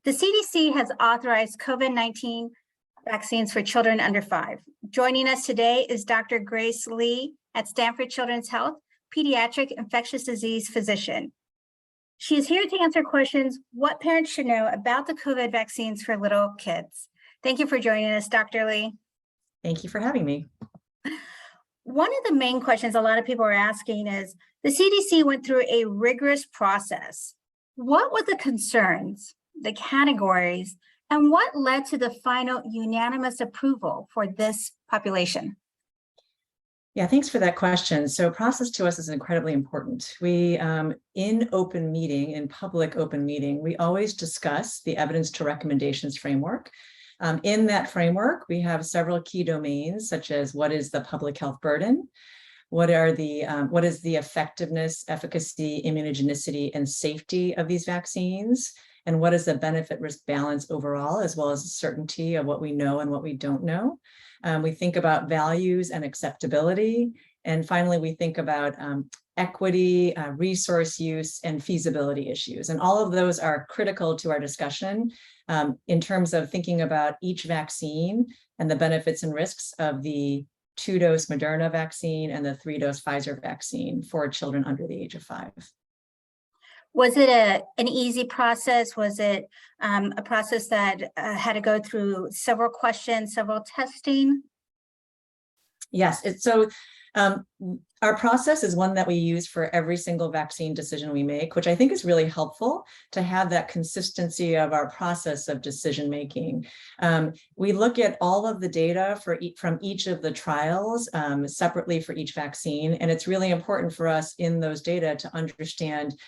The CDC has authorized COVID-19 vaccines for children under 5. Joining us today is Dr. Grace Lee at Stanford Children's Health, Pediatric Infectious Disease Physician. She is here to answer questions what parents should know about the COVID vaccines for little kids. Thank you for joining us, Dr. Lee. Thank you for having me. One of the main questions a lot of people are asking is, the CDC went through a rigorous process. What were the concerns, the categories, and what led to the final unanimous approval for this population? Yeah, thanks for that question. So process to us is incredibly important. We, in public open meeting, we always discuss the evidence to recommendations framework. In that framework, we have several key domains, such as what is the public health burden, what is the effectiveness, efficacy, immunogenicity, and safety of these vaccines, and what is the benefit-risk balance overall, as well as the certainty of what we know and what we don't know. We think about values and acceptability. And finally, we think about equity, resource use, and feasibility issues. And all of those are critical to our discussion in terms of thinking about each vaccine and the benefits and risks of the 2-dose Moderna vaccine and the 3-dose Pfizer vaccine for children under the age of 5. Was it an easy process? Was it a process that had to go through several questions, several testing? Yes, our process is one that we use for every single vaccine decision we make, which I think is really helpful to have that consistency of our process of decision making. We look at all of the data from each of the trials separately for each vaccine, and it's really important for us in those data to understand,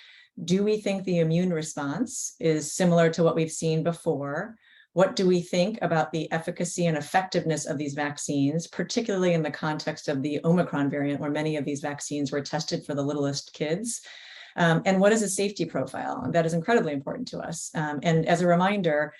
do we think the immune response is similar to what we've seen before? What do we think about the efficacy and effectiveness of these vaccines, particularly in the context of the Omicron variant, where many of these vaccines were tested for the littlest kids? And what is the safety profile? That is incredibly important to us. And as a reminder,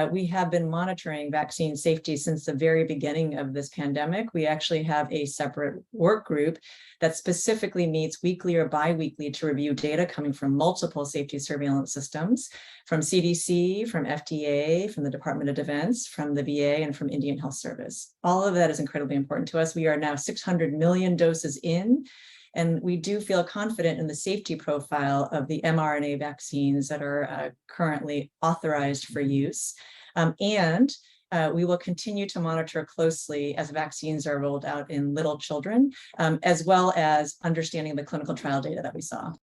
we have been monitoring vaccine safety since the very beginning of this pandemic. We actually have a separate work group that specifically meets weekly or bi-weekly to review data coming from multiple safety surveillance systems, from CDC, from FDA, from the Department of Defense, from the VA, and from Indian Health Service. All of that is incredibly important to us. We are now 600 million doses in, and we do feel confident in the safety profile of the mRNA vaccines that are currently authorized for use. We will continue to monitor closely as vaccines are rolled out in little children, as well as understanding the clinical trial data that we saw.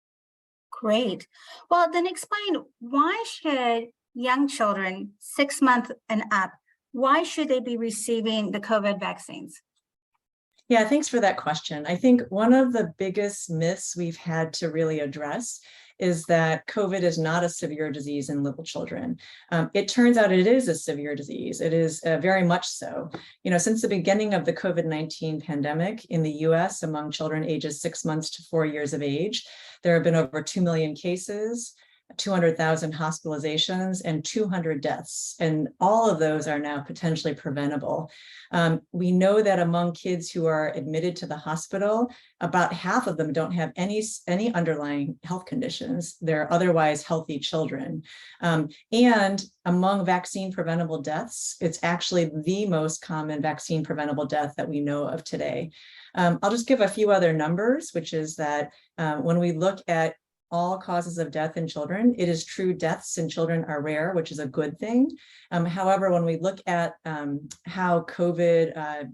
Great. Well, then explain, why should young children 6 months and up, why should they be receiving the COVID vaccines? Yeah, thanks for that question. I think one of the biggest myths we've had to really address is that COVID is not a severe disease in little children. It turns out it is a severe disease. It is very much so. Since the beginning of the COVID-19 pandemic in the US among children ages 6 months to 4 years of age, there have been over 2 million cases, 200,000 hospitalizations, and 200 deaths. And all of those are now potentially preventable. We know that among kids who are admitted to the hospital, about half of them don't have any underlying health conditions. They're otherwise healthy children. And among vaccine preventable deaths, it's actually the most common vaccine preventable death that we know of today. I'll just give a few other numbers, which is that when we look at all causes of death in children, it is true deaths in children are rare, which is a good thing. However, when we look at how COVID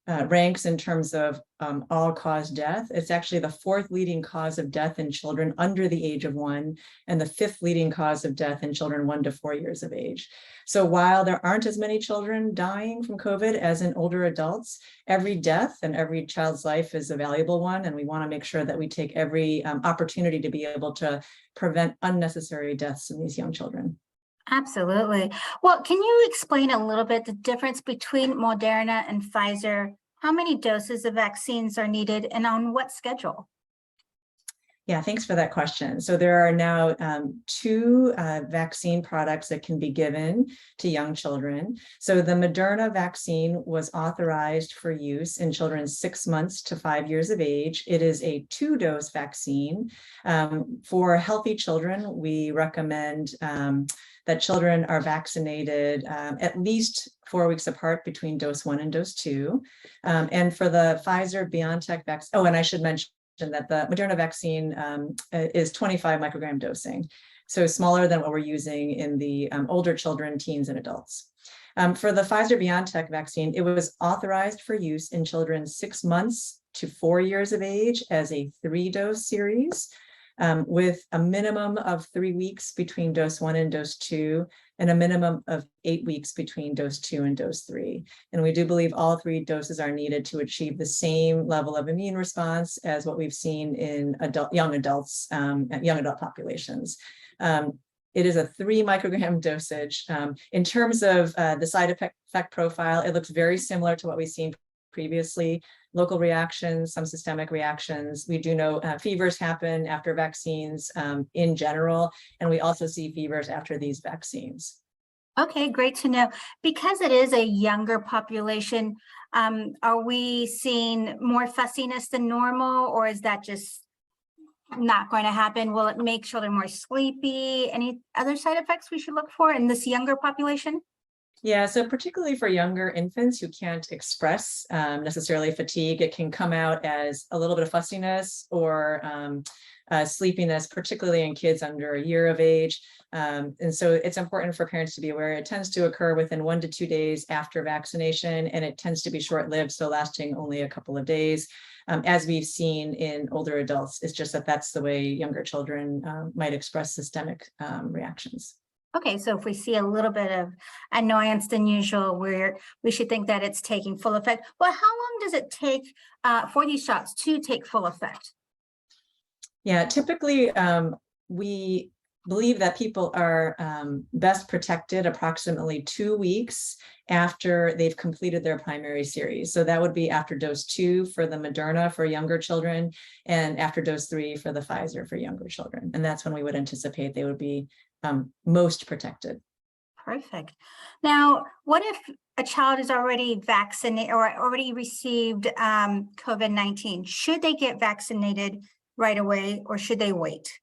ranks in terms of all-cause death, it's actually the 4th leading cause of death in children under the age of 1, and the 5th leading cause of death in children 1 to 4 years of age. So while there aren't as many children dying from COVID as in older adults, every death and every child's life is a valuable one, and we want to make sure that we take every opportunity to be able to prevent unnecessary deaths in these young children. Absolutely. Well, can you explain a little bit the difference between Moderna and Pfizer? How many doses of vaccines are needed and on what schedule? Yeah, thanks for that question. So there are now two vaccine products that can be given to young children. So the Moderna vaccine was authorized for use in children 6 months to 5 years of age. It is a 2-dose vaccine. For healthy children, we recommend that children are vaccinated at least 4 weeks apart between dose 1 and dose 2. And for the Pfizer BioNTech vaccine, oh, and I should mention that the Moderna vaccine is 25 microgram dosing, so smaller than what we're using in the older children, teens, and adults. For the Pfizer-BioNTech vaccine, it was authorized for use in children 6 months to 4 years of age as a 3-dose series, with a minimum of 3 weeks between dose 1 and dose 2, and a minimum of 8 weeks between dose 2 and dose 3. And we do believe all 3 doses are needed to achieve the same level of immune response as what we've seen in young adult populations. It is a 3 microgram dosage. In terms of the side effect profile, it looks very similar to what we've seen previously. Local reactions, some systemic reactions. We do know fevers happen after vaccines in general, and we also see fevers after these vaccines. Okay, great to know. Because it is a younger population, are we seeing more fussiness than normal, or is that just not going to happen? Will it make children more sleepy? Any other side effects we should look for in this younger population? Yeah, so particularly for younger infants who can't express necessarily fatigue, it can come out as a little bit of fussiness or sleepiness, particularly in kids under a year of age. And so it's important for parents to be aware. It tends to occur within 1 to 2 days after vaccination, and it tends to be short-lived, so lasting only a couple of days. As we've seen in older adults, it's just that that's the way younger children might express systemic reactions. Okay, so if we see a little bit of annoyance than usual, we should think that it's taking full effect. Well, how long does it take for these shots to take full effect? Yeah, typically we believe that people are best protected approximately 2 weeks after they've completed their primary series. So that would be after dose 2 for the Moderna for younger children, and after dose 3 for the Pfizer for younger children. And that's when we would anticipate they would be most protected. Perfect. Now, what if a child is already vaccinated or already received COVID-19? Should they get vaccinated right away, or should they wait?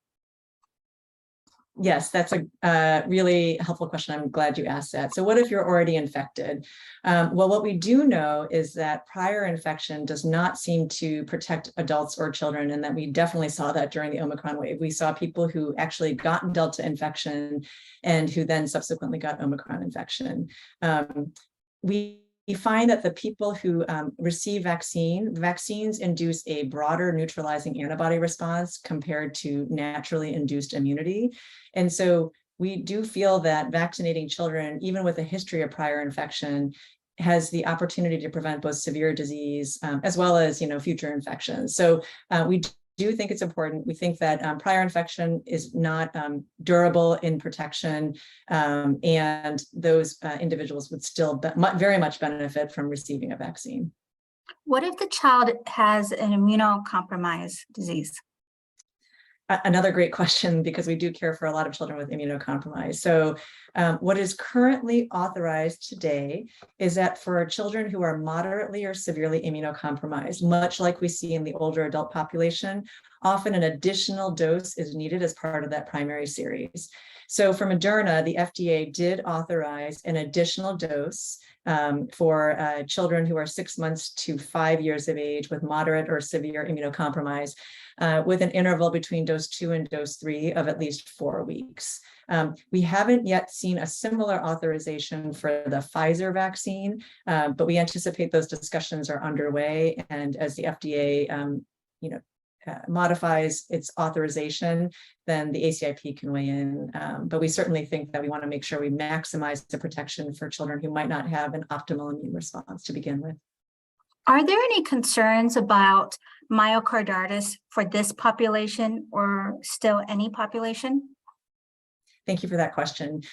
Yes, that's a really helpful question. I'm glad you asked that. So what if you're already infected? Well, what we do know is that prior infection does not seem to protect adults or children, and that we definitely saw that during the Omicron wave. We saw people who actually got Delta infection and who then subsequently got Omicron infection. We find that the people who receive vaccines induce a broader neutralizing antibody response compared to naturally induced immunity. And so we do feel that vaccinating children, even with a history of prior infection, has the opportunity to prevent both severe disease as well as future infections. So we do think it's important. We think that prior infection is not durable in protection, and those individuals would still very much benefit from receiving a vaccine. What if the child has an immunocompromised disease? Another great question, because we do care for a lot of children with immunocompromised. So what is currently authorized today is that for children who are moderately or severely immunocompromised, much like we see in the older adult population, often an additional dose is needed as part of that primary series. So for Moderna, the FDA did authorize an additional dose for children who are 6 months to 5 years of age with moderate or severe immunocompromise, with an interval between dose 2 and dose 3 of at least 4 weeks. We haven't yet seen a similar authorization for the Pfizer vaccine, but we anticipate those discussions are underway. And as the FDA, modifies its authorization, then the ACIP can weigh in. But we certainly think that we want to make sure we maximize the protection for children who might not have an optimal immune response to begin with. Are there any concerns about myocarditis for this population, or still any population? Thank you for that question.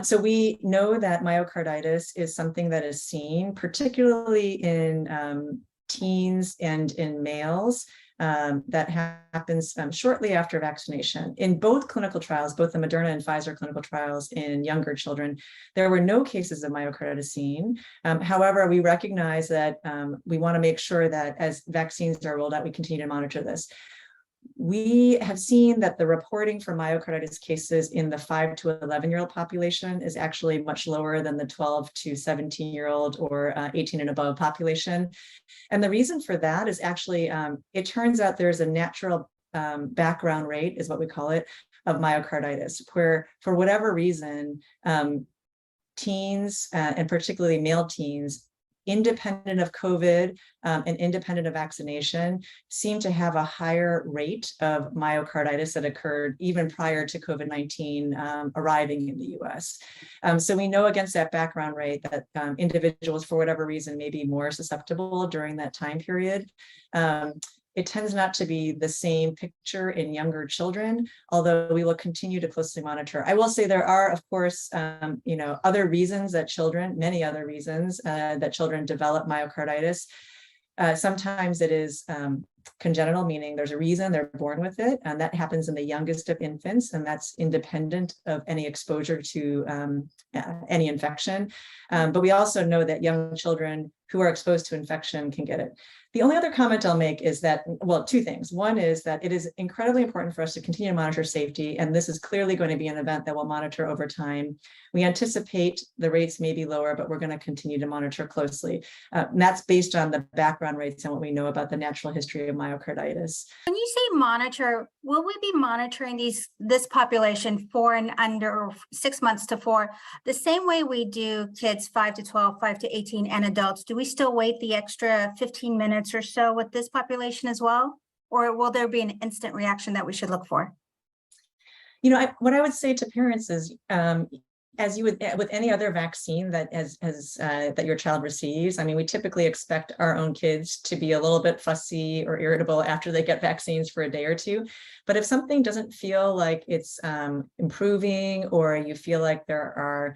So we know that myocarditis is something that is seen particularly in teens and in males. that happens shortly after vaccination. In both clinical trials, both the Moderna and Pfizer clinical trials in younger children, there were no cases of myocarditis seen. However, we recognize that we want to make sure that as vaccines are rolled out, we continue to monitor this. We have seen that the reporting for myocarditis cases in the 5 to 11-year-old population is actually much lower than the 12 to 17-year-old or 18 and above population. And the reason for that is actually, it turns out there's a natural background rate, is what we call it, of myocarditis, where for whatever reason, teens, and particularly male teens, independent of COVID and independent of vaccination, seem to have a higher rate of myocarditis that occurred even prior to COVID-19 arriving in the US. So we know against that background rate that individuals, for whatever reason, may be more susceptible during that time period. It tends not to be the same picture in younger children, although we will continue to closely monitor. I will say there are, of course, other reasons that children, many other reasons that children develop myocarditis. Sometimes it is congenital, meaning there's a reason they're born with it, and that happens in the youngest of infants, and that's independent of any exposure to any infection. But we also know that young children who are exposed to infection can get it. The only other comment I'll make is that, well, two things. One is that it is incredibly important for us to continue to monitor safety, and this is clearly going to be an event that we'll monitor over time. We anticipate the rates may be lower, but we're going to continue to monitor closely. And that's based on the background rates and what we know about the natural history of myocarditis. When you say monitor, will we be monitoring this population 4 and under, or 6 months to 4, the same way we do kids 5 to 12, 5 to 18, and adults? Do we still wait the extra 15 minutes or so with this population as well? Or will there be an instant reaction that we should look for? What I would say to parents is, as you would with any other vaccine that that your child receives, I mean, we typically expect our own kids to be a little bit fussy or irritable after they get vaccines for a day or two. But if something doesn't feel like it's improving, or you feel like there are,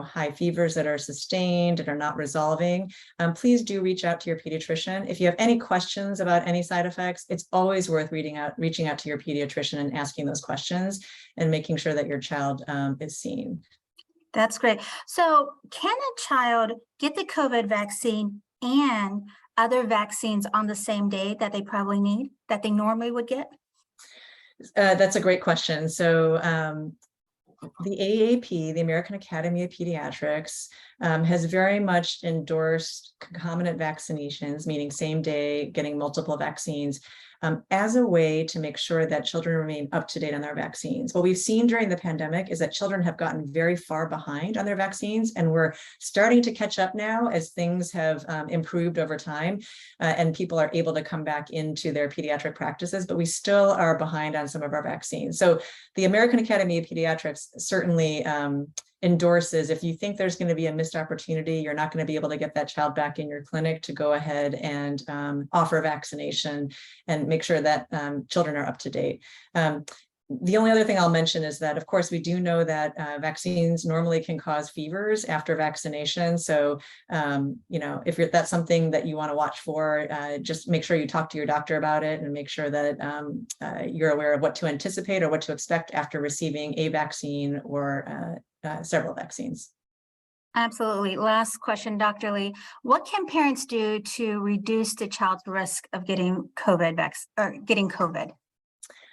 high fevers that are sustained and are not resolving, please do reach out to your pediatrician. If you have any questions about any side effects, it's always worth reaching out to your pediatrician and asking those questions and making sure that your child is seen. That's great. So can a child get the COVID vaccine and other vaccines on the same day that they probably need, that they normally would get? That's a great question. So the AAP, the American Academy of Pediatrics, has very much endorsed concomitant vaccinations, meaning same day, getting multiple vaccines, as a way to make sure that children remain up to date on their vaccines. What we've seen during the pandemic is that children have gotten very far behind on their vaccines, and we're starting to catch up now as things have improved over time, and people are able to come back into their pediatric practices, but we still are behind on some of our vaccines. So the American Academy of Pediatrics certainly endorses, if you think there's going to be a missed opportunity, you're not going to be able to get that child back in your clinic, to go ahead and offer vaccination and make sure that children are up to date. The only other thing I'll mention is that, of course, we do know that vaccines normally can cause fevers after vaccination. So, if that's something that you want to watch for, just make sure you talk to your doctor about it and make sure that you're aware of what to anticipate or what to expect after receiving a vaccine or several vaccines. Absolutely. Last question, Dr. Lee. What can parents do to reduce the child's risk of getting COVID?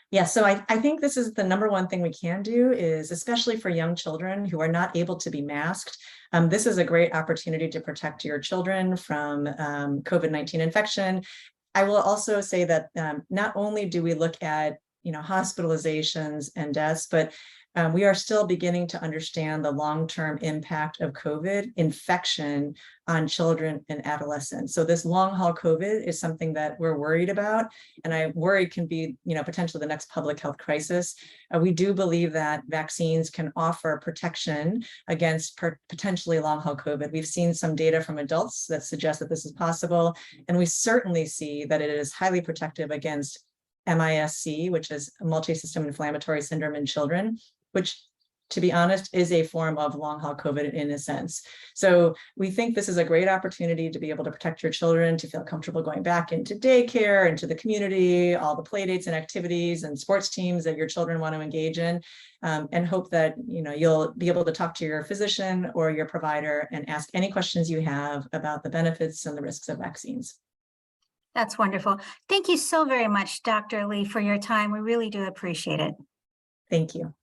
Yeah, so I think this is the number one thing we can do, is especially for young children who are not able to be masked. This is a great opportunity to protect your children from COVID-19 infection. I will also say that not only do we look at hospitalizations and deaths, but we are still beginning to understand the long-term impact of COVID infection on children and adolescents. So this long-haul COVID is something that we're worried about, and I worry can be, potentially the next public health crisis. We do believe that vaccines can offer protection against potentially long-haul COVID. We've seen some data from adults that suggest that this is possible, and we certainly see that it is highly protective against MIS-C, which is multi-system inflammatory syndrome in children, which to be honest, is a form of long haul COVID in a sense. So we think this is a great opportunity to be able to protect your children, to feel comfortable going back into daycare, into the community, all the play dates and activities and sports teams that your children want to engage in, and hope that you'll be able to talk to your physician or your provider and ask any questions you have about the benefits and the risks of vaccines. That's wonderful. Thank you so very much, Dr. Lee, for your time. We really do appreciate it. Thank you.